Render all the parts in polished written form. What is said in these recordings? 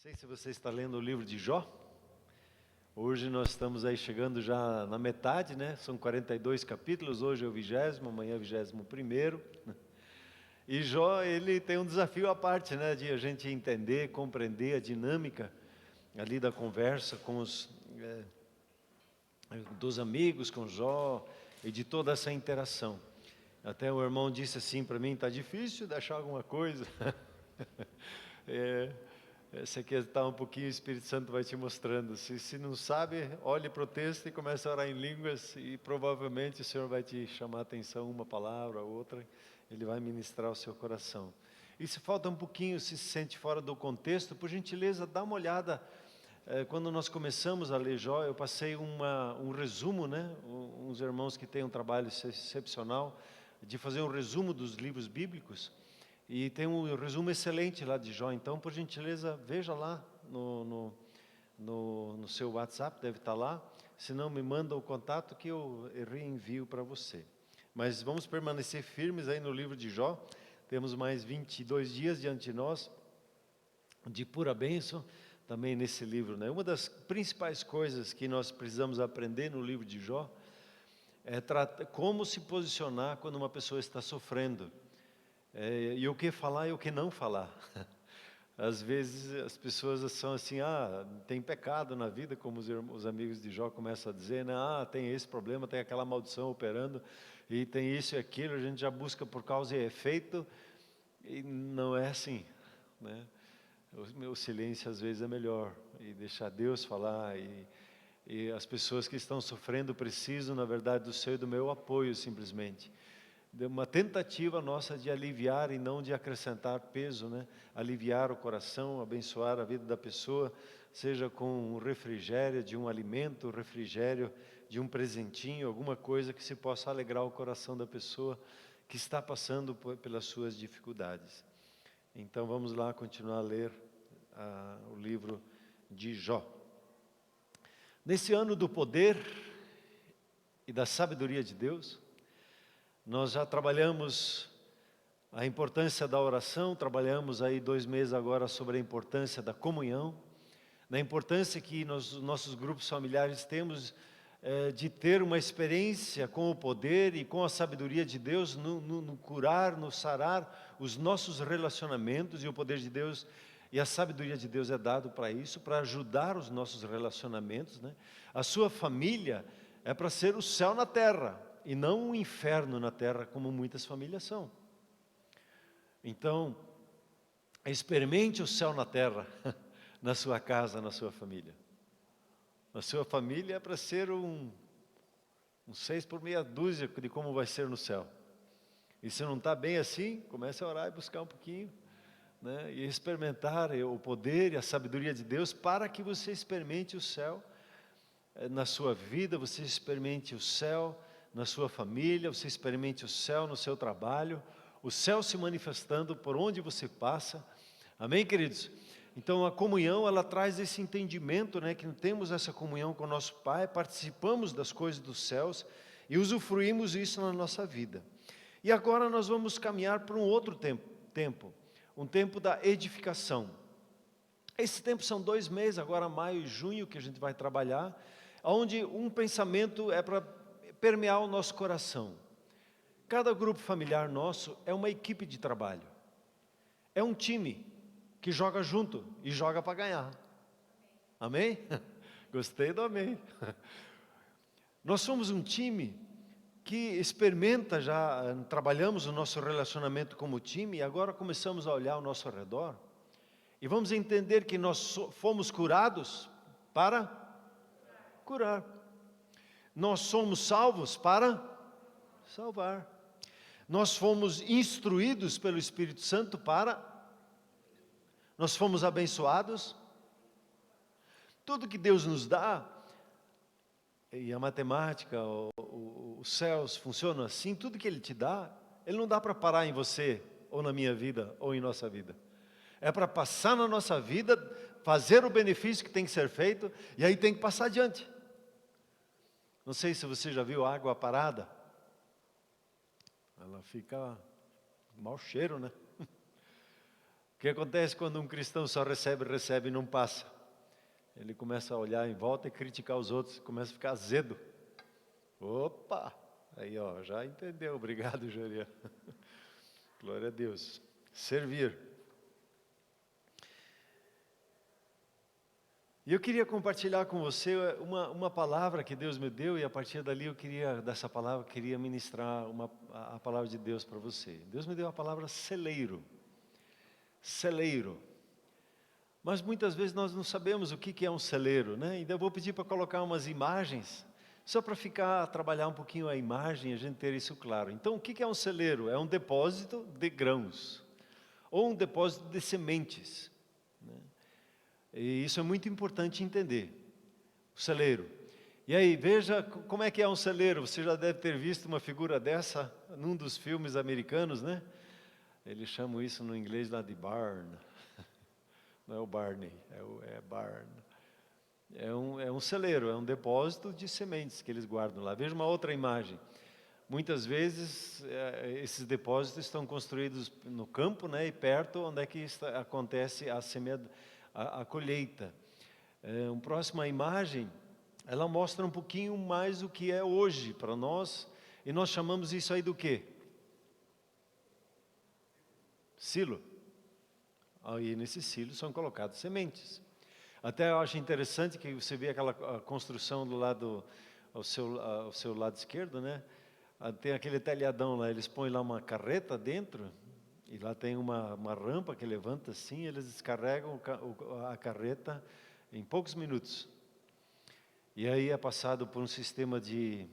Sei se você está lendo o livro de Jó. Hoje nós estamos aí chegando já na metade, né? São 42 capítulos, hoje é o 20º, amanhã é o 21º. E Jó, ele tem um desafio à parte, né? De a gente entender, compreender a dinâmica ali da conversa com dos amigos, com Jó e de toda essa interação. Até o irmão disse assim para mim, está difícil de achar alguma coisa. Esse aqui está um pouquinho, o Espírito Santo vai te mostrando. Se não sabe, olhe para o texto e comece a orar em línguas e provavelmente o Senhor vai te chamar a atenção, uma palavra ou outra, Ele vai ministrar o seu coração. E se falta um pouquinho, se sente fora do contexto, por gentileza, dá uma olhada. Quando nós começamos a ler Jó, eu passei um resumo, né? Uns irmãos que têm um trabalho excepcional de fazer um resumo dos livros bíblicos. E tem um resumo excelente lá de Jó. Então, por gentileza, veja lá no seu WhatsApp, deve estar lá. Se não, me manda o contato que eu reenvio para você. Mas vamos permanecer firmes aí no livro de Jó. Temos mais 22 dias diante de nós, de pura bênção, também nesse livro, né? Uma das principais coisas que nós precisamos aprender no livro de Jó é como se posicionar quando uma pessoa está sofrendo. E o que falar e o que não falar. Às vezes as pessoas são assim, tem pecado na vida, como os amigos de Jó começam a dizer, né? Tem esse problema, tem aquela maldição operando, e tem isso e aquilo, a gente já busca por causa e efeito, e não é assim, né? O meu silêncio às vezes é melhor, e deixar Deus falar, e as pessoas que estão sofrendo precisam, na verdade, do seu e do meu apoio, simplesmente. De uma tentativa nossa de aliviar e não de acrescentar peso, né? Aliviar o coração, abençoar a vida da pessoa, seja com um refrigério de um alimento, refrigério de um presentinho, alguma coisa que se possa alegrar o coração da pessoa que está passando pelas suas dificuldades. Então vamos lá continuar a ler o livro de Jó. Nesse ano do poder e da sabedoria de Deus, nós já trabalhamos a importância da oração, trabalhamos aí 2 meses agora sobre a importância da comunhão, da importância que nossos grupos familiares temos de ter uma experiência com o poder e com a sabedoria de Deus no curar, no sarar os nossos relacionamentos, e o poder de Deus e a sabedoria de Deus é dado para isso, para ajudar os nossos relacionamentos, né? A sua família é para ser o céu na terra, e não um inferno na terra, como muitas famílias são. Então, experimente o céu na terra, na sua casa, na sua família. A sua família é para ser um 6 por meia dúzia de como vai ser no céu. E se não está bem assim, comece a orar e buscar um pouquinho, né? E experimentar o poder e a sabedoria de Deus, para que você experimente o céu na sua vida, você experimente o céu na sua família, você experimente o céu no seu trabalho, o céu se manifestando por onde você passa. Amém, queridos? Então a comunhão, ela traz esse entendimento, né, que temos essa comunhão com o nosso Pai, participamos das coisas dos céus e usufruímos isso na nossa vida. E agora nós vamos caminhar para um outro tempo, um tempo da edificação. Esse tempo são 2 meses, agora maio e junho, que a gente vai trabalhar, onde um pensamento é para permear o nosso coração. Cada grupo familiar nosso é uma equipe de trabalho, é um time que joga junto e joga para ganhar. Amém? Gostei do amém. Nós somos um time que experimenta já, trabalhamos o nosso relacionamento como time, e agora começamos a olhar ao nosso redor e vamos entender que nós fomos curados para curar. Nós somos salvos para salvar. Nós fomos instruídos pelo Espírito Santo para... Nós fomos abençoados. Tudo que Deus nos dá, e a matemática, os céus funcionam assim, tudo que Ele te dá, Ele não dá para parar em você, ou na minha vida, ou em nossa vida. É para passar na nossa vida, fazer o benefício que tem que ser feito, e aí tem que passar adiante. Não sei se você já viu água parada. Ela fica mau cheiro, né? O que acontece quando um cristão só recebe e não passa? Ele começa a olhar em volta e criticar os outros, começa a ficar azedo. Opa! Aí, ó, já entendeu. Obrigado, Júlia. Glória a Deus. Servir. E eu queria compartilhar com você uma palavra que Deus me deu, e a partir dali dessa palavra, queria ministrar a palavra de Deus para você. Deus me deu a palavra celeiro. Celeiro. Mas muitas vezes nós não sabemos o que é um celeiro, né? Então eu vou pedir para colocar umas imagens, só para trabalhar um pouquinho a imagem e a gente ter isso claro. Então o que é um celeiro? É um depósito de grãos, ou um depósito de sementes, né? E isso é muito importante entender, o celeiro. E aí, veja como é que é um celeiro. Você já deve ter visto uma figura dessa num dos filmes americanos, né? Eles chamam isso no inglês lá de barn. Não é o Barney, é barn. É um celeiro, é um depósito de sementes que eles guardam lá. Veja uma outra imagem. Muitas vezes, esses depósitos estão construídos no campo, né? E perto onde é que acontece a colheita. Uma próxima imagem, ela mostra um pouquinho mais o que é hoje para nós. E nós chamamos isso aí do quê? Silo. Aí nesse silo são colocadas sementes. Até eu acho interessante que você vê aquela construção do lado, ao seu lado esquerdo, né? Tem aquele telhadão lá, eles põem lá uma carreta dentro, e lá tem uma rampa que levanta assim, eles descarregam a carreta em poucos minutos. E aí é passado por um sistema de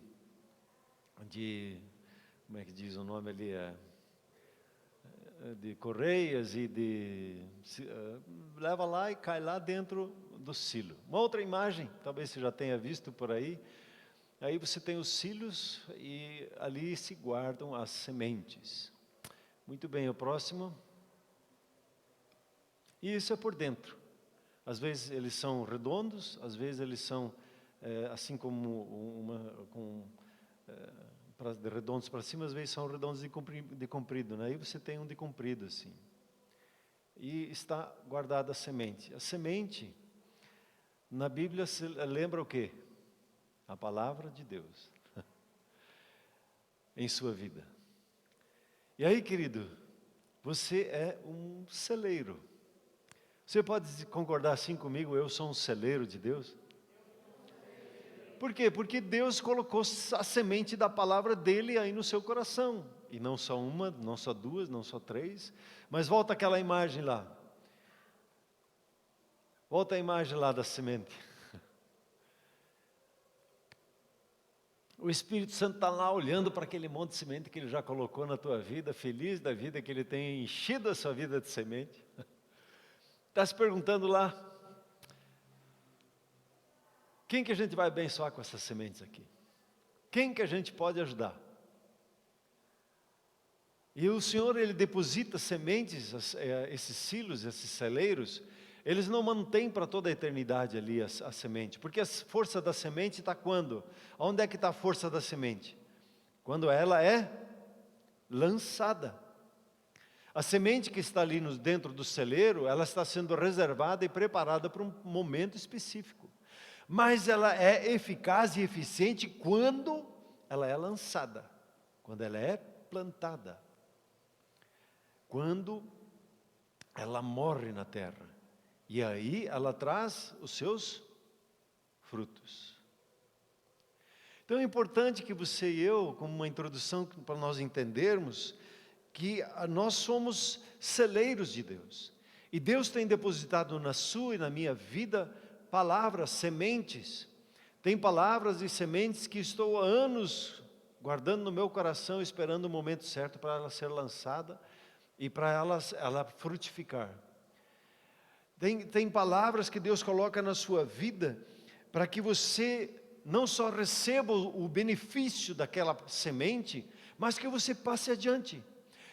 como é que diz o nome ali? De correias e leva lá e cai lá dentro do silo. Uma outra imagem, talvez você já tenha visto por aí. Aí você tem os silos e ali se guardam as sementes. Muito bem, o próximo. E isso é por dentro. Às vezes eles são redondos, às vezes eles são assim como de redondos para cima, às vezes são redondos de comprido, né? Aí você tem um de comprido assim. E está guardada a semente. A semente, na Bíblia, se lembra o quê? A palavra de Deus em sua vida. E aí, querido, você é um celeiro. Você pode concordar assim comigo? Eu sou um celeiro de Deus? Por quê? Porque Deus colocou a semente da palavra dele aí no seu coração. E não só uma, não só duas, não só três. Mas volta aquela imagem lá. Volta a imagem lá da semente. O Espírito Santo está lá olhando para aquele monte de semente que Ele já colocou na tua vida, feliz da vida que Ele tem enchido a sua vida de semente. Está se perguntando lá, quem que a gente vai abençoar com essas sementes aqui? Quem que a gente pode ajudar? E o Senhor, Ele deposita sementes, esses silos, esses celeiros, eles não mantêm para toda a eternidade ali a semente, porque a força da semente está quando? Onde é que está a força da semente? Quando ela é lançada. A semente que está ali dentro do celeiro, ela está sendo reservada e preparada para um momento específico. Mas ela é eficaz e eficiente quando ela é lançada, quando ela é plantada, quando ela morre na terra. E aí ela traz os seus frutos. Então é importante que você e eu, como uma introdução para nós entendermos, que nós somos celeiros de Deus. E Deus tem depositado na sua e na minha vida palavras, sementes. Tem palavras e sementes que estou há anos guardando no meu coração, esperando o momento certo para ela ser lançada e para ela frutificar. Tem palavras que Deus coloca na sua vida para que você não só receba o benefício daquela semente, mas que você passe adiante.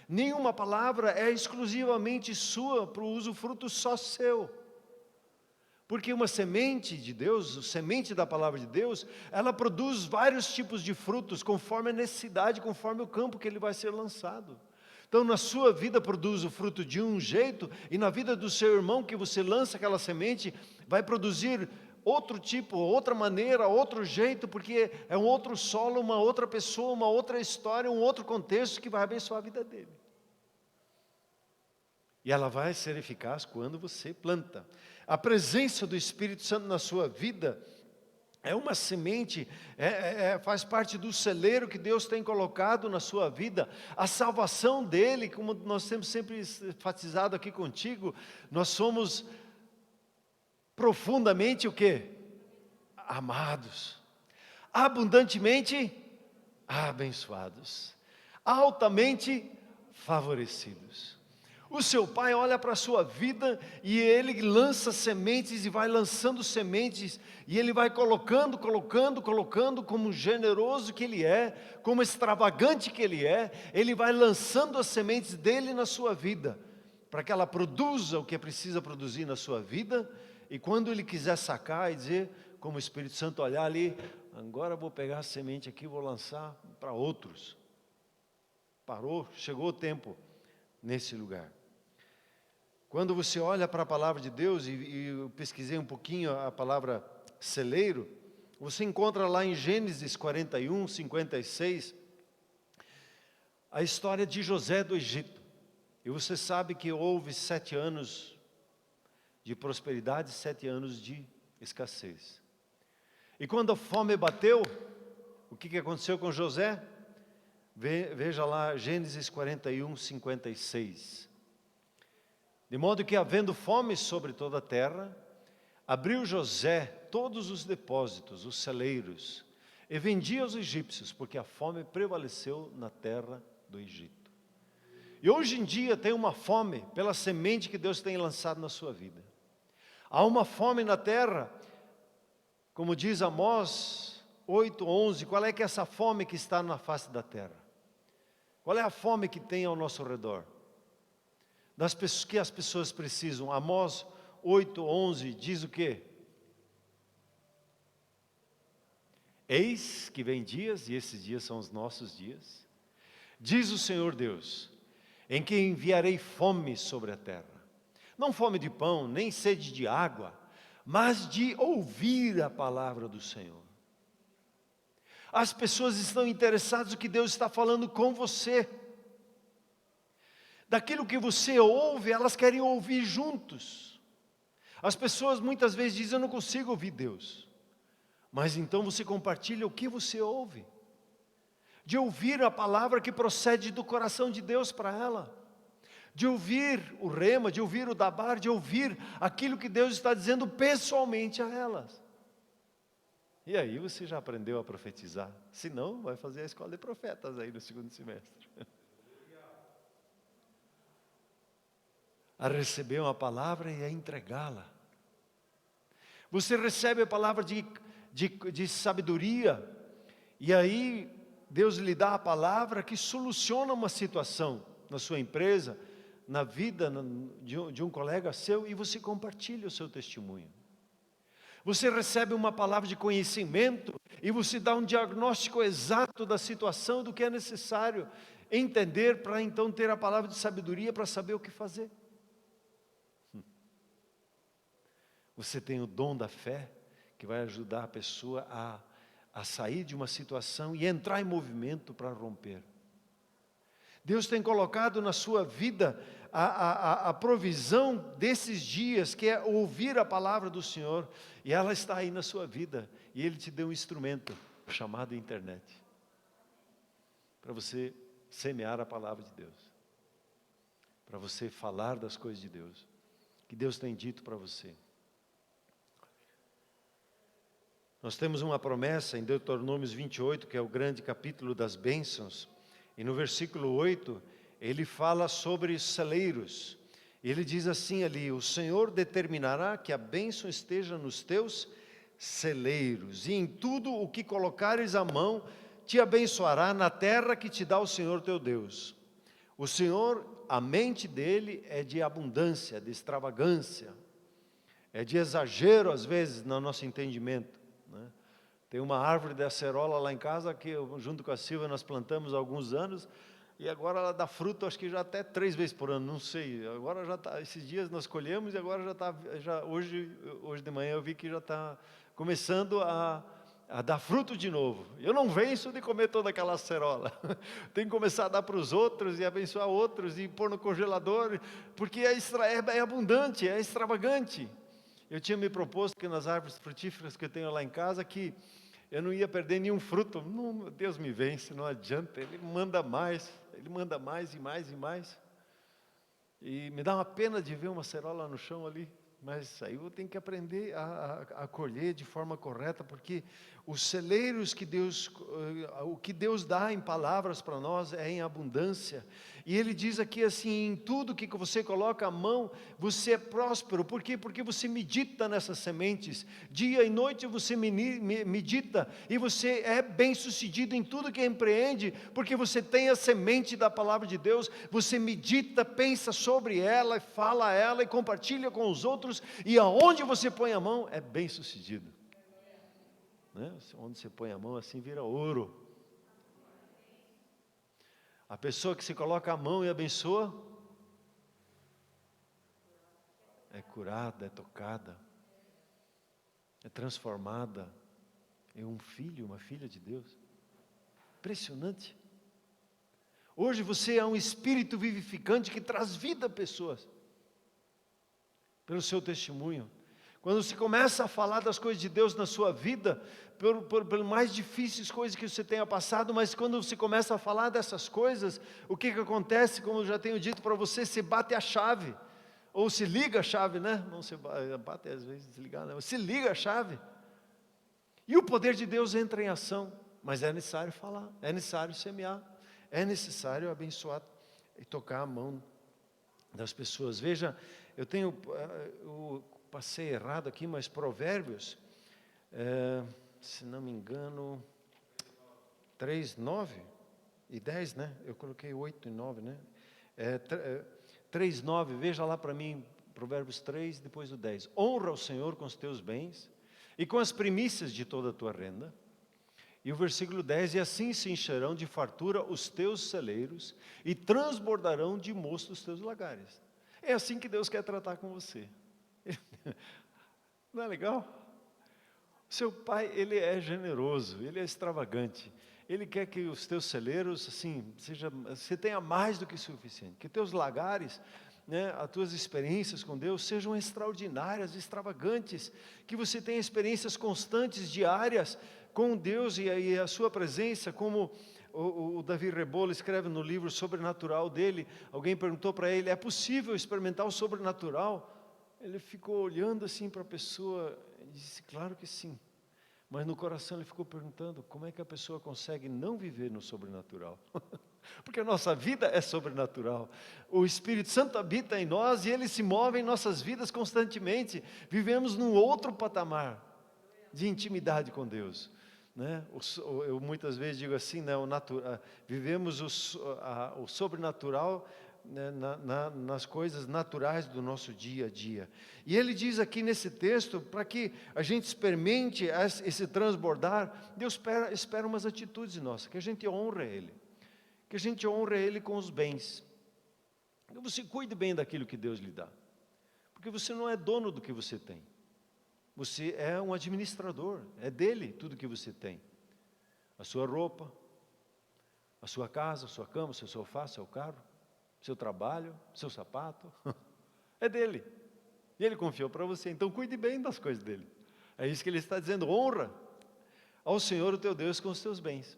Nenhuma palavra é exclusivamente sua para o usufruto só seu. Porque uma semente de Deus, semente da palavra de Deus, ela produz vários tipos de frutos, conforme a necessidade, conforme o campo que ele vai ser lançado. Então, na sua vida produz o fruto de um jeito, e na vida do seu irmão que você lança aquela semente, vai produzir outro tipo, outra maneira, outro jeito, porque é um outro solo, uma outra pessoa, uma outra história, um outro contexto que vai abençoar a vida dele. E ela vai ser eficaz quando você planta. A presença do Espírito Santo na sua vida é uma semente, faz parte do celeiro que Deus tem colocado na sua vida. A salvação dele, como nós temos sempre enfatizado aqui contigo, nós somos profundamente o quê? Amados, abundantemente abençoados, altamente favorecidos. O seu pai olha para a sua vida e ele lança sementes e vai lançando sementes, e ele vai colocando, como generoso que ele é, como extravagante que ele vai lançando as sementes dele na sua vida, para que ela produza o que precisa produzir na sua vida, e quando ele quiser sacar e dizer, como o Espírito Santo olhar ali, agora vou pegar a semente aqui e vou lançar para outros. Parou, chegou o tempo nesse lugar. Quando você olha para a palavra de Deus, e eu pesquisei um pouquinho a palavra celeiro, você encontra lá em Gênesis 41, 56, a história de José do Egito. E você sabe que houve 7 anos de prosperidade, 7 anos de escassez. E quando a fome bateu, o que aconteceu com José? Veja lá, Gênesis 41, 56. De modo que, havendo fome sobre toda a terra, abriu José todos os depósitos, os celeiros, e vendia aos egípcios, porque a fome prevaleceu na terra do Egito. E hoje em dia tem uma fome pela semente que Deus tem lançado na sua vida. Há uma fome na terra, como diz Amós 8:11, qual é que é essa fome que está na face da terra? Qual é a fome que tem ao nosso redor? Das pessoas que as pessoas precisam. Amós 8:11 diz o quê? Eis que vem dias, e esses dias são os nossos dias, diz o Senhor Deus, em que enviarei fome sobre a terra, não fome de pão, nem sede de água, mas de ouvir a palavra do Senhor. As pessoas estão interessadas no que Deus está falando com você. Daquilo que você ouve, elas querem ouvir juntos. As pessoas muitas vezes dizem, eu não consigo ouvir Deus. Mas então você compartilha o que você ouve. De ouvir a palavra que procede do coração de Deus para ela. De ouvir o rema, de ouvir o dabar, de ouvir aquilo que Deus está dizendo pessoalmente a elas. E aí você já aprendeu a profetizar. Se não, vai fazer a escola de profetas aí no 2º semestre. A receber uma palavra e a entregá-la. Você recebe a palavra de sabedoria, e aí Deus lhe dá a palavra que soluciona uma situação na sua empresa, na vida de um colega seu, e você compartilha o seu testemunho. Você recebe uma palavra de conhecimento, e você dá um diagnóstico exato da situação, do que é necessário entender, para então ter a palavra de sabedoria para saber o que fazer. Você tem o dom da fé, que vai ajudar a pessoa a sair de uma situação e entrar em movimento para romper. Deus tem colocado na sua vida a provisão desses dias, que é ouvir a palavra do Senhor, e ela está aí na sua vida, e Ele te deu um instrumento, chamado internet, para você semear a palavra de Deus, para você falar das coisas de Deus, que Deus tem dito para você. Nós temos uma promessa em Deuteronômios 28, que é o grande capítulo das bênçãos, e no versículo 8, ele fala sobre celeiros. Ele diz assim ali, o Senhor determinará que a bênção esteja nos teus celeiros, e em tudo o que colocares a mão, te abençoará na terra que te dá o Senhor teu Deus. O Senhor, a mente dele é de abundância, de extravagância, é de exagero às vezes no nosso entendimento. Tem uma árvore de acerola lá em casa, que eu, junto com a Silvia, nós plantamos há alguns anos. e agora ela dá fruto, acho que já até 3 vezes por ano, não sei. Agora já está, esses dias nós colhemos e agora já está, hoje de manhã eu vi que já está começando a dar fruto de novo. Eu não venço de comer toda aquela acerola. Tem que começar a dar para os outros e abençoar outros e pôr no congelador, porque é abundante, é extravagante. Eu tinha me proposto que nas árvores frutíferas que eu tenho lá em casa, que eu não ia perder nenhum fruto. Não, Deus me vence, não adianta, Ele manda mais e mais e mais. E me dá uma pena de ver uma acerola no chão ali, mas aí eu tenho que aprender a colher de forma correta, porque os celeiros que o que Deus dá em palavras para nós é em abundância. E Ele diz aqui assim, em tudo que você coloca a mão, você é próspero. Por quê? Porque você medita nessas sementes, dia e noite você medita, e você é bem sucedido em tudo que empreende, porque você tem a semente da palavra de Deus, você medita, pensa sobre ela, fala ela e compartilha com os outros, e aonde você põe a mão é bem sucedido, né? Onde você põe a mão assim vira ouro. A pessoa que se coloca a mão e abençoa é curada, é tocada, é transformada em um filho, uma filha de Deus. Impressionante. Hoje você é um espírito vivificante que traz vida a pessoas, pelo seu testemunho. Quando você começa a falar das coisas de Deus na sua vida, por mais difíceis coisas que você tenha passado, mas quando você começa a falar dessas coisas, o que acontece? Como eu já tenho dito para você, se bate a chave, ou se liga a chave, né? Não se bate às vezes, desligar, não. Se liga a chave, e o poder de Deus entra em ação, mas é necessário falar, é necessário semear, é necessário abençoar e tocar a mão das pessoas. Veja, eu passei errado aqui, mas Provérbios, se não me engano, 3, 9 e 10, né? Eu coloquei 8 e 9, né? 3, 9, veja lá para mim, Provérbios 3, depois do 10. Honra o Senhor com os teus bens e com as primícias de toda a tua renda. E o versículo 10, e assim se encherão de fartura os teus celeiros e transbordarão de mosto os teus lagares. É assim que Deus quer tratar com você. Não é legal? Seu pai, ele é generoso, ele é extravagante. Ele quer que os teus celeiros, assim, você tenha mais do que suficiente. Que teus lagares, né, as tuas experiências com Deus sejam extraordinárias, extravagantes. Que você tenha experiências constantes, diárias, com Deus e a sua presença, como o Davi Rebolo escreve no livro Sobrenatural dele. Alguém perguntou para ele, é possível experimentar o sobrenatural? Ele ficou olhando assim para a pessoa e disse, claro que sim. Mas no coração ele ficou perguntando, como é que a pessoa consegue não viver no sobrenatural? Porque a nossa vida é sobrenatural. O Espírito Santo habita em nós e Ele se move em nossas vidas constantemente. Vivemos num outro patamar de intimidade com Deus, né? Eu muitas vezes digo assim, né? Vivemos o sobrenatural, né, nas coisas naturais do nosso dia a dia. E ele diz aqui nesse texto, para que a gente experimente esse transbordar, Deus espera umas atitudes nossas, que a gente honre Ele, que a gente honre Ele com os bens, que você cuide bem daquilo que Deus lhe dá, porque você não é dono do que você tem, você é um administrador, é dele tudo que você tem, a sua roupa, a sua casa, a sua cama, o seu sofá, seu carro, seu trabalho, seu sapato, é dele, e ele confiou para você, então cuide bem das coisas dele. É isso que ele está dizendo, honra ao Senhor o teu Deus com os teus bens.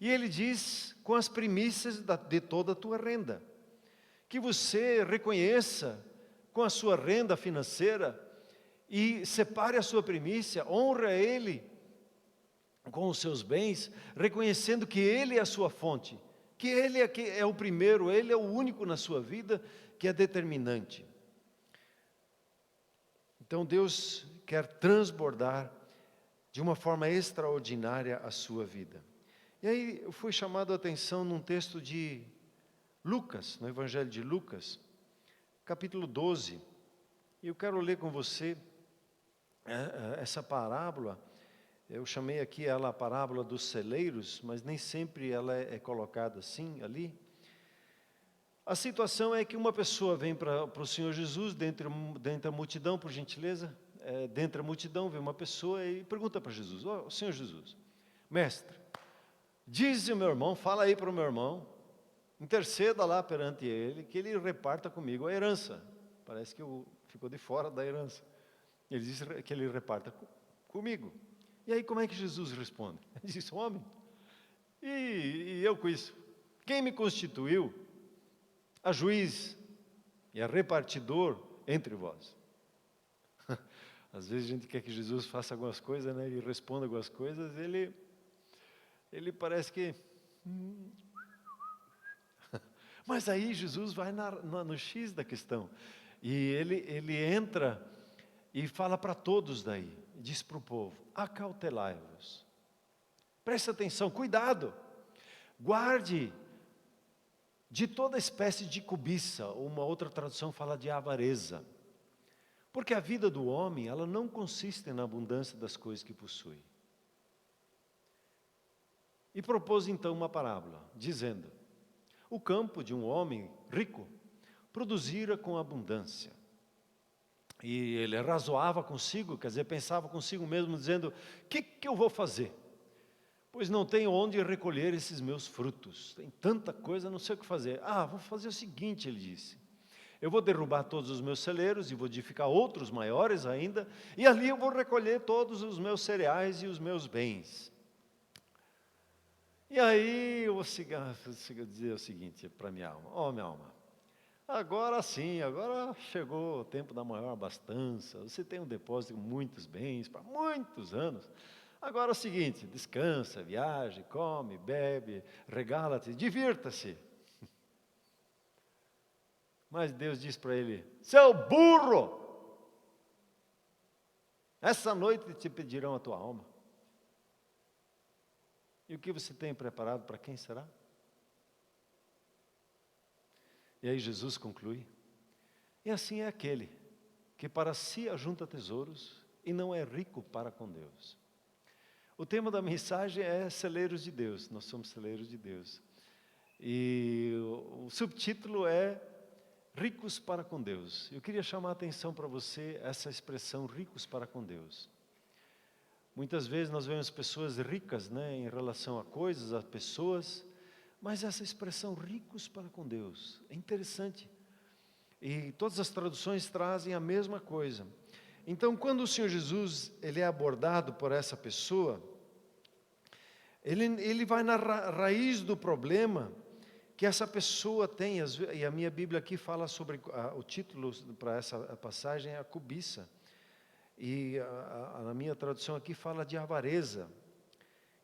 E ele diz, com as primícias de toda a tua renda, que você reconheça com a sua renda financeira, e separe a sua primícia, honra Ele com os seus bens, reconhecendo que Ele é a sua fonte, que Ele é o primeiro, Ele é o único na sua vida, que é determinante. Então Deus quer transbordar de uma forma extraordinária a sua vida. E aí eu fui chamado a atenção num texto de Lucas, no Evangelho de Lucas, capítulo 12, e eu quero ler com você essa parábola, Eu chamei aqui ela a parábola dos celeiros, mas nem sempre ela é colocada assim ali. A situação é que uma pessoa vem para o Senhor Jesus, dentre a multidão, por gentileza, dentre a multidão vem uma pessoa e pergunta para Jesus: ó, Senhor Jesus, mestre, diz o meu irmão, fala aí para o meu irmão, interceda lá perante ele, que ele reparta comigo a herança. Parece que ficou de fora da herança. Ele disse que ele reparta comigo. E aí como é que Jesus responde? Ele diz: homem, e eu com isso? Quem me constituiu a juiz e a repartidor entre vós? Às vezes a gente quer que Jesus faça algumas coisas, né, e responda algumas coisas, ele parece que... Mas aí Jesus vai no X da questão, e ele entra e fala para todos daí, diz para o povo: acautelai-vos, preste atenção, cuidado, guarde de toda espécie de cobiça, ou uma outra tradução fala de avareza, porque a vida do homem, ela não consiste na abundância das coisas que possui. E propôs então uma parábola, dizendo: o campo de um homem rico produzira com abundância. E ele razoava consigo, quer dizer, pensava consigo mesmo, dizendo: o que eu vou fazer? Pois não tenho onde recolher esses meus frutos. Tem tanta coisa, não sei o que fazer. Vou fazer o seguinte, ele disse: eu vou derrubar todos os meus celeiros e vou edificar outros maiores ainda, e ali eu vou recolher todos os meus cereais e os meus bens. E aí eu vou dizer o seguinte para minha alma: ó, minha alma, agora sim, agora chegou o tempo da maior abastança, você tem um depósito de muitos bens para muitos anos. Agora é o seguinte: descansa, viaje, come, bebe, regala-te, divirta-se. Mas Deus diz para ele: seu burro, essa noite te pedirão a tua alma. E o que você tem preparado para quem será? E aí Jesus conclui: e assim é aquele que para si ajunta tesouros e não é rico para com Deus. O tema da mensagem é celeiros de Deus, nós somos celeiros de Deus. E o subtítulo é ricos para com Deus. Eu queria chamar a atenção para você essa expressão ricos para com Deus. Muitas vezes nós vemos pessoas ricas, né, em relação a coisas, a pessoas, mas essa expressão ricos para com Deus é interessante. E todas as traduções trazem a mesma coisa. Então, quando o Senhor Jesus ele é abordado por essa pessoa, ele vai na raiz do problema que essa pessoa tem, e a minha Bíblia aqui fala sobre, o título para essa passagem é a cobiça. E a minha tradução aqui fala de avareza,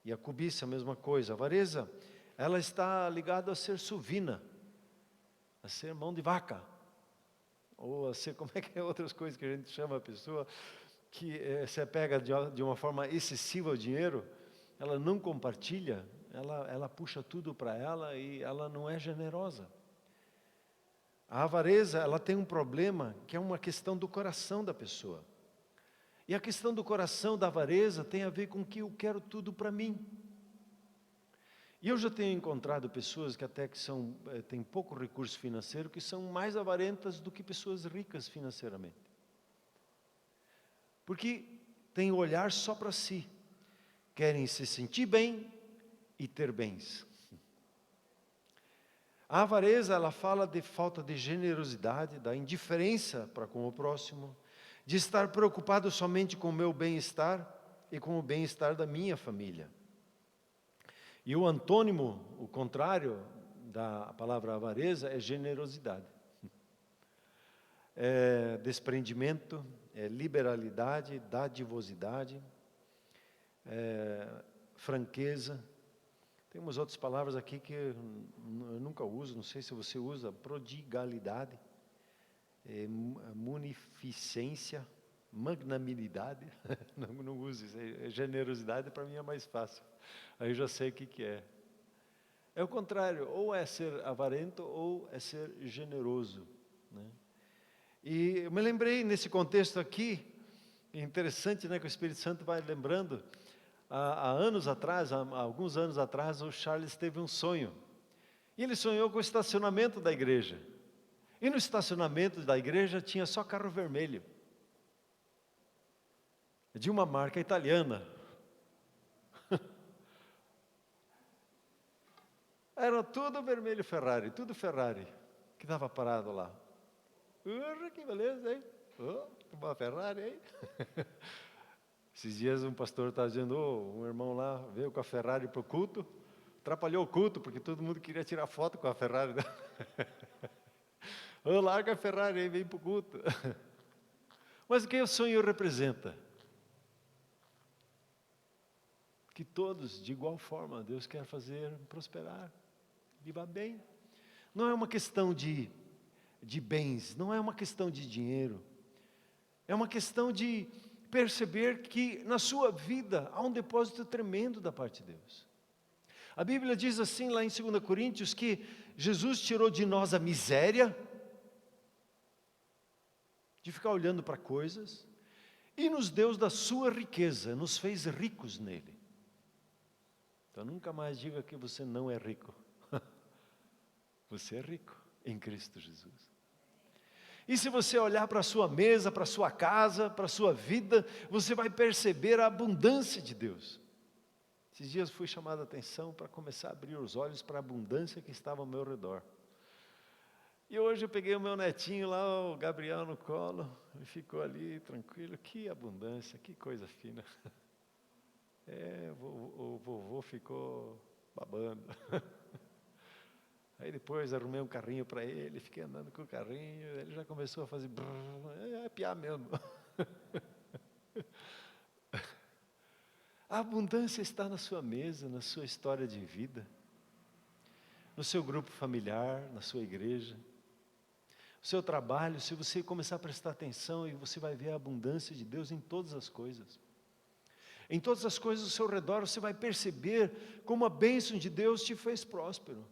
e a cobiça a mesma coisa. A avareza, ela está ligada a ser suvina, a ser mão de vaca, ou a ser, como é que é outras coisas que a gente chama a pessoa, que se pega de uma forma excessiva o dinheiro, ela não compartilha, ela puxa tudo para ela e ela não é generosa. A avareza, ela tem um problema que é uma questão do coração da pessoa. E a questão do coração da avareza tem a ver com que eu quero tudo para mim. E eu já tenho encontrado pessoas que até que têm pouco recurso financeiro, que são mais avarentas do que pessoas ricas financeiramente. Porque têm olhar só para si. Querem se sentir bem e ter bens. A avareza, ela fala de falta de generosidade, da indiferença para com o próximo, de estar preocupado somente com o meu bem-estar e com o bem-estar da minha família. E o antônimo, o contrário da palavra avareza, é generosidade. É desprendimento, é liberalidade, dadivosidade, franqueza. Tem umas outras palavras aqui que eu nunca uso, não sei se você usa: prodigalidade, munificência, magnanimidade. Não uso isso, generosidade para mim é mais fácil, aí eu já sei o que é. É o contrário, ou é ser avarento ou é ser generoso, né? E eu me lembrei nesse contexto aqui, é interessante, né, que o Espírito Santo vai lembrando, há anos atrás, há alguns anos atrás, o Charles teve um sonho. E ele sonhou com o estacionamento da igreja. E no estacionamento da igreja tinha só carro vermelho. De uma marca italiana. Era tudo vermelho Ferrari, tudo Ferrari, que estava parado lá. Que beleza, hein? Uma Ferrari, hein? Esses dias um pastor estava dizendo, um irmão lá veio com a Ferrari para o culto, atrapalhou o culto, porque todo mundo queria tirar foto com a Ferrari. Larga a Ferrari aí, vem para o culto. Mas o que o sonho representa? Que todos, de igual forma, Deus quer fazer prosperar, viva bem. Não é uma questão de bens, não é uma questão de dinheiro. É uma questão de perceber que na sua vida há um depósito tremendo da parte de Deus. A Bíblia diz assim lá em 2 Coríntios que Jesus tirou de nós a miséria, de ficar olhando para coisas, e nos deu da sua riqueza, nos fez ricos nele. Então nunca mais diga que você não é rico. Você é rico em Cristo Jesus. E se você olhar para a sua mesa, para a sua casa, para a sua vida, você vai perceber a abundância de Deus. Esses dias fui chamado a atenção para começar a abrir os olhos para a abundância que estava ao meu redor. E hoje eu peguei o meu netinho lá, o Gabriel, no colo, e ficou ali tranquilo. Que abundância, que coisa fina. O vovô ficou babando. Aí depois arrumei um carrinho para ele, fiquei andando com o carrinho, ele já começou a fazer piar mesmo. A abundância está na sua mesa, na sua história de vida, no seu grupo familiar, na sua igreja, no seu trabalho. Se você começar a prestar atenção, você vai ver a abundância de Deus em todas as coisas. Em todas as coisas ao seu redor, você vai perceber como a bênção de Deus te fez próspero.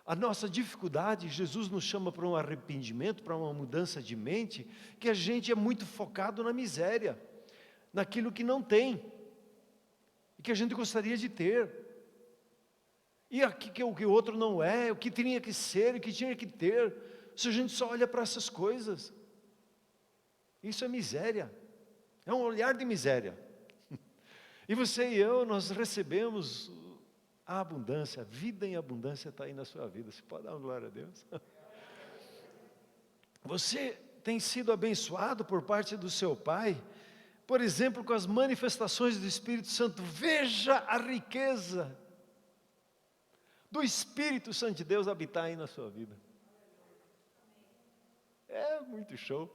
A nossa dificuldade, Jesus nos chama para um arrependimento, para uma mudança de mente, que a gente é muito focado na miséria, naquilo que não tem, e que a gente gostaria de ter. E aqui o que o outro não é, o que tinha que ser, o que tinha que ter. Se a gente só olha para essas coisas, isso é miséria, é um olhar de miséria. E você e eu, nós recebemos a abundância, a vida em abundância está aí na sua vida. Você pode dar uma glória a Deus? Você tem sido abençoado por parte do seu Pai, por exemplo, com as manifestações do Espírito Santo. Veja a riqueza do Espírito Santo de Deus habitar aí na sua vida. É muito show.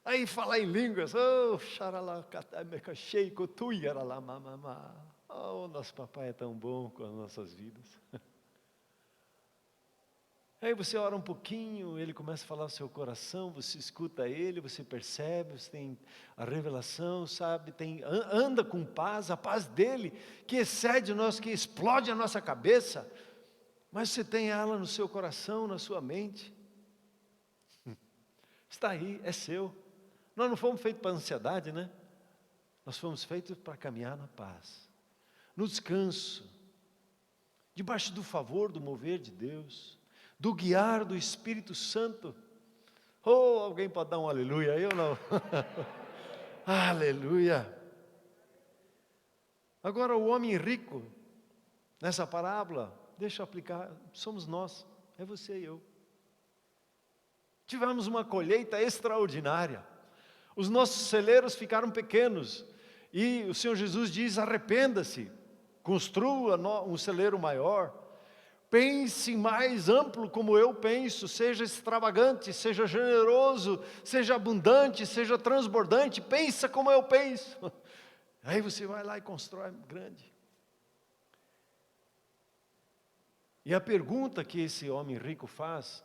Aí falar em línguas, nosso papai é tão bom com as nossas vidas. Aí você ora um pouquinho, ele começa a falar ao seu coração, você escuta ele, você percebe, você tem a revelação, sabe, anda com paz, a paz dele, que excede o nosso, que explode a nossa cabeça, mas você tem ela no seu coração, na sua mente. Está aí, é seu. Nós não fomos feitos para ansiedade, né? Nós fomos feitos para caminhar na paz, no descanso, debaixo do favor, do mover de Deus, do guiar do Espírito Santo. Alguém pode dar um aleluia? Eu não. Aleluia. Agora o homem rico, nessa parábola, deixa eu aplicar, somos nós, é você e eu. Tivemos uma colheita extraordinária. Os nossos celeiros ficaram pequenos. E o Senhor Jesus diz, arrependa-se. Construa um celeiro maior. Pense mais amplo como eu penso. Seja extravagante, seja generoso, seja abundante, seja transbordante. Pensa como eu penso. Aí você vai lá e constrói grande. E a pergunta que esse homem rico faz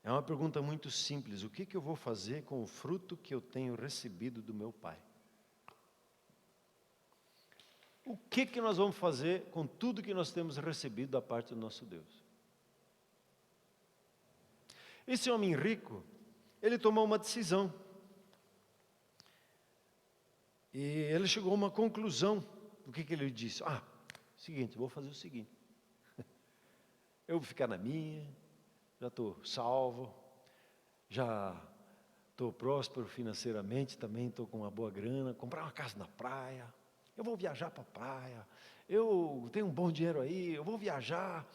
é uma pergunta muito simples. O que eu vou fazer com o fruto que eu tenho recebido do meu Pai? O que nós vamos fazer com tudo que nós temos recebido da parte do nosso Deus? Esse homem rico, ele tomou uma decisão. E ele chegou a uma conclusão. O que ele disse? Seguinte, vou fazer o seguinte. Eu vou ficar na minha, já estou salvo, já estou próspero financeiramente, também estou com uma boa grana, comprar uma casa na praia, eu vou viajar para a praia, eu tenho um bom dinheiro aí, eu vou viajar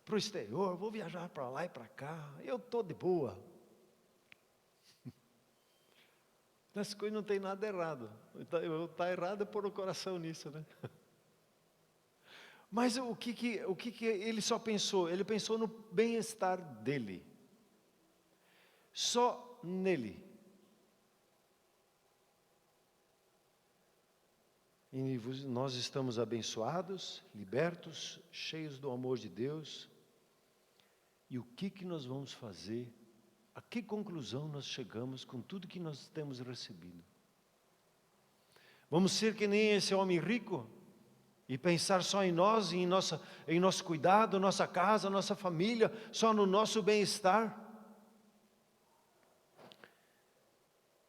para o exterior, vou viajar para lá e para cá, eu estou de boa. Nessas coisas não tem nada errado, está errado é pôr o coração nisso, né? Mas o que ele só pensou? Ele pensou no bem-estar dele. Só nele. E nós estamos abençoados, libertos, cheios do amor de Deus. E o que nós vamos fazer? A que conclusão nós chegamos com tudo que nós temos recebido? Vamos ser que nem esse homem rico? E pensar só em nós, em nosso cuidado, nossa casa, nossa família, só no nosso bem-estar.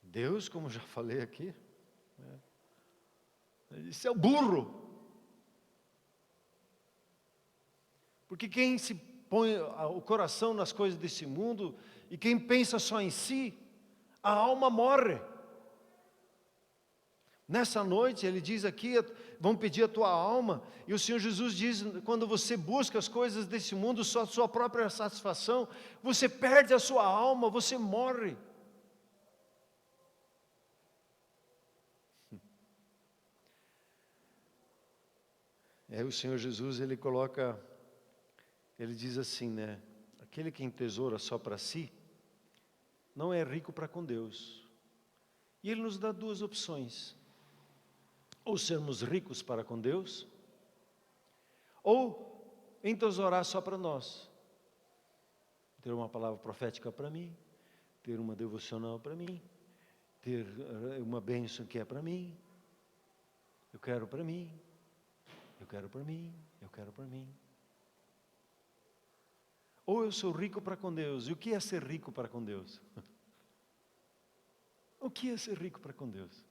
Deus, como já falei aqui, isso é o burro. Porque quem se põe o coração nas coisas desse mundo, e quem pensa só em si, a alma morre. Nessa noite, ele diz aqui, vão pedir a tua alma, e o Senhor Jesus diz, quando você busca as coisas desse mundo, só a sua própria satisfação, você perde a sua alma, você morre. O Senhor Jesus, ele diz assim, né? Aquele que entesoura só para si, não é rico para com Deus. E ele nos dá duas opções. Ou sermos ricos para com Deus, ou entesourar só para nós. Ter uma palavra profética para mim, ter uma devocional para mim, ter uma bênção que é para mim. Eu quero para mim, eu quero para mim, eu quero para mim. Ou eu sou rico para com Deus. E o que é ser rico para com Deus? O que é ser rico para com Deus?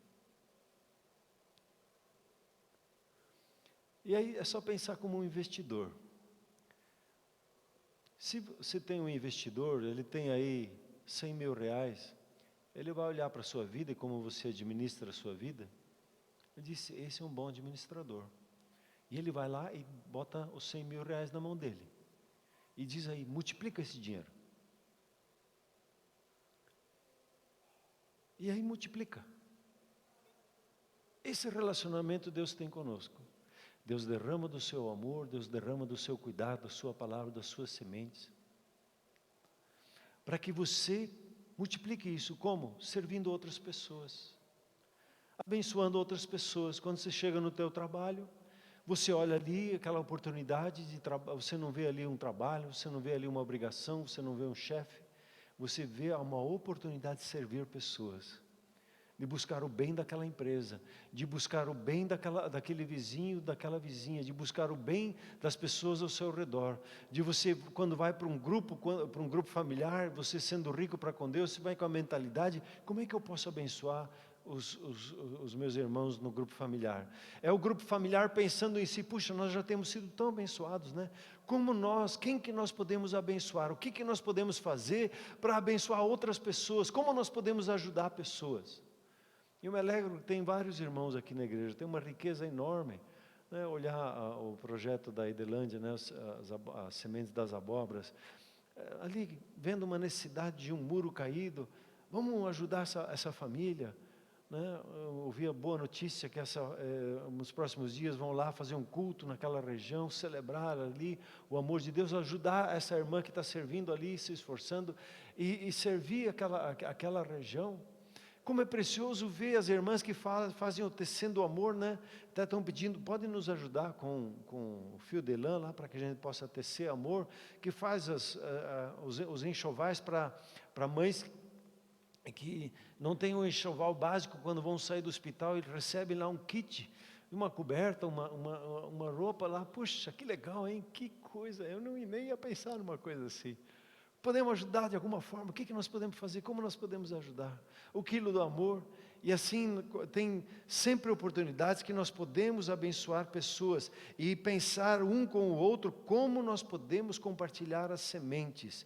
E aí é só pensar como um investidor. Se você tem um investidor, ele tem aí 100 mil reais, ele vai olhar para a sua vida e como você administra a sua vida, ele disse, esse é um bom administrador. E ele vai lá e bota os 100 mil reais na mão dele. E diz aí, multiplica esse dinheiro. E aí multiplica. Esse relacionamento Deus tem conosco. Deus derrama do seu amor, Deus derrama do seu cuidado, da sua palavra, das suas sementes. Para que você multiplique isso, como? Servindo outras pessoas. Abençoando outras pessoas. Quando você chega no teu trabalho, você olha ali aquela oportunidade de trabalho, você não vê ali um trabalho, você não vê ali uma obrigação, você não vê um chefe. Você vê uma oportunidade de servir pessoas. De buscar o bem daquela empresa, de buscar o bem daquele vizinho, daquela vizinha, de buscar o bem das pessoas ao seu redor, de você, quando vai para um grupo familiar, você sendo rico para com Deus, você vai com a mentalidade, como é que eu posso abençoar os meus irmãos no grupo familiar? É o grupo familiar pensando em si, puxa, nós já temos sido tão abençoados, né? Como nós, quem que nós podemos abençoar? O que nós podemos fazer para abençoar outras pessoas? Como nós podemos ajudar pessoas? Eu me alegro que tem vários irmãos aqui na igreja, tem uma riqueza enorme, né? Olhar o projeto da Idelândia, né? As sementes das abóboras, ali vendo uma necessidade de um muro caído, vamos ajudar essa família, né? Eu ouvi a boa notícia que nos próximos dias vão lá fazer um culto naquela região, celebrar ali o amor de Deus, ajudar essa irmã que está servindo ali, se esforçando, e servir aquela região. Como é precioso ver as irmãs que fazem o tecendo o amor, né? Até estão pedindo, podem nos ajudar com o fio de lã lá, para que a gente possa tecer amor, que faz os enxovais para mães que não têm um enxoval básico quando vão sair do hospital, e recebem lá um kit, uma coberta, uma roupa lá. Puxa, que legal, hein? Que coisa, eu nem ia pensar numa coisa assim. podemos ajudar de alguma forma? O que nós podemos fazer? Como nós podemos ajudar? O quilo do amor. E assim, tem sempre oportunidades que nós podemos abençoar pessoas e pensar um com o outro como nós podemos compartilhar as sementes.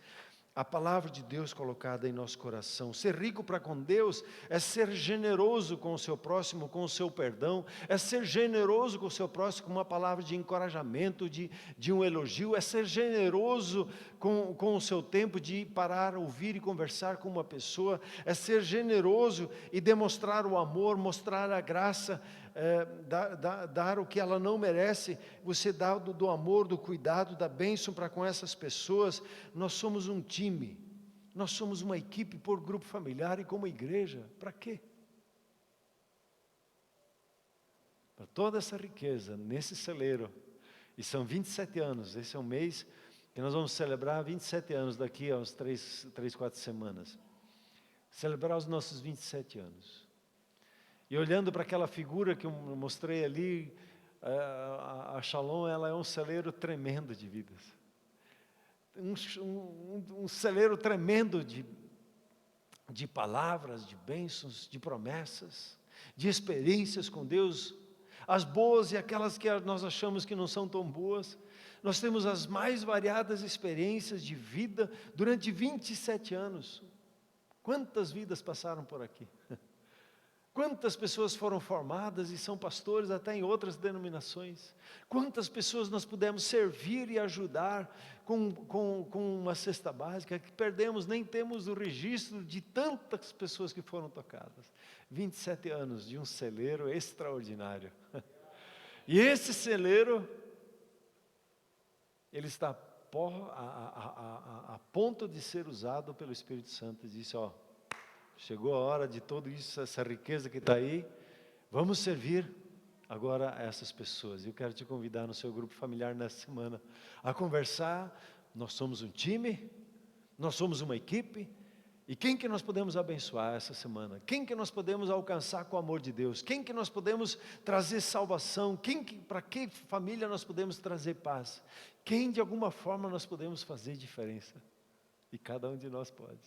A palavra de Deus colocada em nosso coração. Ser rico para com Deus é ser generoso com o seu próximo, com o seu perdão, é ser generoso com o seu próximo com uma palavra de encorajamento, de um elogio, é ser generoso com o seu tempo de parar, ouvir e conversar com uma pessoa, é ser generoso e demonstrar o amor, mostrar a graça, dar o que ela não merece. Você dá do amor, do cuidado, da bênção para com essas pessoas. Nós somos um time, nós somos uma equipe por grupo familiar e como igreja. Para quê? Para toda essa riqueza nesse celeiro, e são 27 anos, esse é um mês que nós vamos celebrar 27 anos daqui a uns 4 semanas, celebrar os nossos 27 anos, e olhando para aquela figura que eu mostrei ali, a Shalom, ela é um celeiro tremendo de vidas, um celeiro tremendo de palavras, de bênçãos, de promessas, de experiências com Deus, as boas e aquelas que nós achamos que não são tão boas. Nós temos as mais variadas experiências de vida durante 27 anos. Quantas vidas passaram por aqui? Quantas pessoas foram formadas e são pastores até em outras denominações? Quantas pessoas nós pudemos servir e ajudar com uma cesta básica, que perdemos, nem temos o registro de tantas pessoas que foram tocadas. 27 anos de um celeiro extraordinário. E esse celeiro, ele está a ponto de ser usado pelo Espírito Santo. Ele disse, chegou a hora de tudo isso, essa riqueza que está aí, vamos servir agora a essas pessoas. Eu quero te convidar no seu grupo familiar nessa semana a conversar. Nós somos um time, nós somos uma equipe, e quem que nós podemos abençoar essa semana? Quem que nós podemos alcançar com o amor de Deus? Quem que nós podemos trazer salvação? Para que família nós podemos trazer paz? Quem de alguma forma nós podemos fazer diferença? E cada um de nós pode.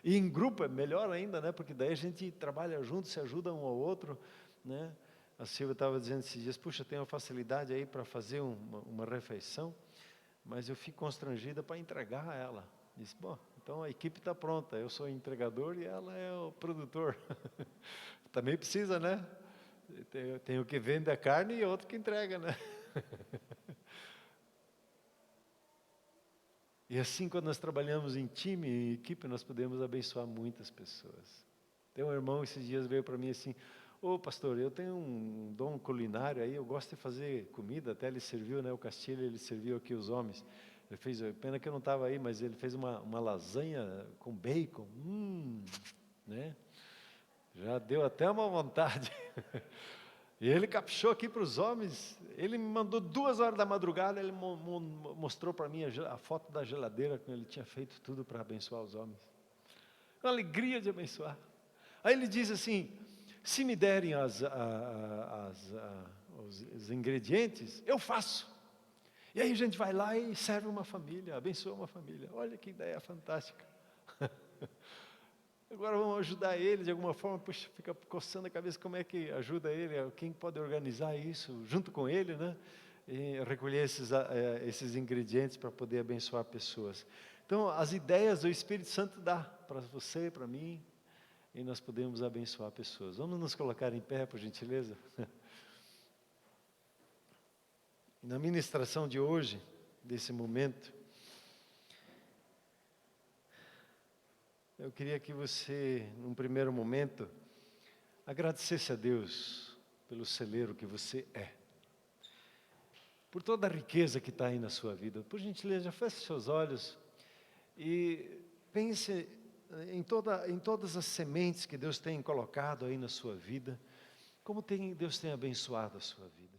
E em grupo é melhor ainda, né? Porque daí a gente trabalha junto, se ajuda um ao outro, né? A Silvia estava dizendo esses dias, puxa, tenho uma facilidade aí para fazer uma refeição, mas eu fico constrangida para entregar a ela. Disse, bom, então a equipe está pronta, eu sou o entregador e ela é o produtor. Também precisa, né? Tem o que vende a carne e outro que entrega, né? E assim, quando nós trabalhamos em time, em equipe, nós podemos abençoar muitas pessoas. Tem um irmão, esses dias veio para mim assim, pastor, eu tenho um dom culinário aí, eu gosto de fazer comida, até ele serviu, né, o Castilho, ele serviu aqui os homens. Ele fez, pena que eu não estava aí, mas ele fez uma lasanha com bacon, né? Já deu até uma vontade. E ele caprichou aqui para os homens. Ele me mandou 2 horas da madrugada, ele mostrou para mim a foto da geladeira, que ele tinha feito tudo para abençoar os homens. Uma alegria de abençoar. Aí ele diz assim, se me derem os ingredientes, eu faço. E aí a gente vai lá e serve uma família, abençoa uma família. Olha que ideia fantástica. Agora vamos ajudar ele de alguma forma, puxa, fica coçando a cabeça, como é que ajuda ele, quem pode organizar isso junto com ele, né? E recolher esses ingredientes para poder abençoar pessoas. Então, as ideias o Espírito Santo dá para você, para mim, e nós podemos abençoar pessoas. Vamos nos colocar em pé, por gentileza? Na ministração de hoje, desse momento, eu queria que você, num primeiro momento, agradecesse a Deus pelo celeiro que você é, por toda a riqueza que está aí na sua vida. Por gentileza, feche seus olhos e pense em todas as sementes que Deus tem colocado aí na sua vida, como Deus tem abençoado a sua vida.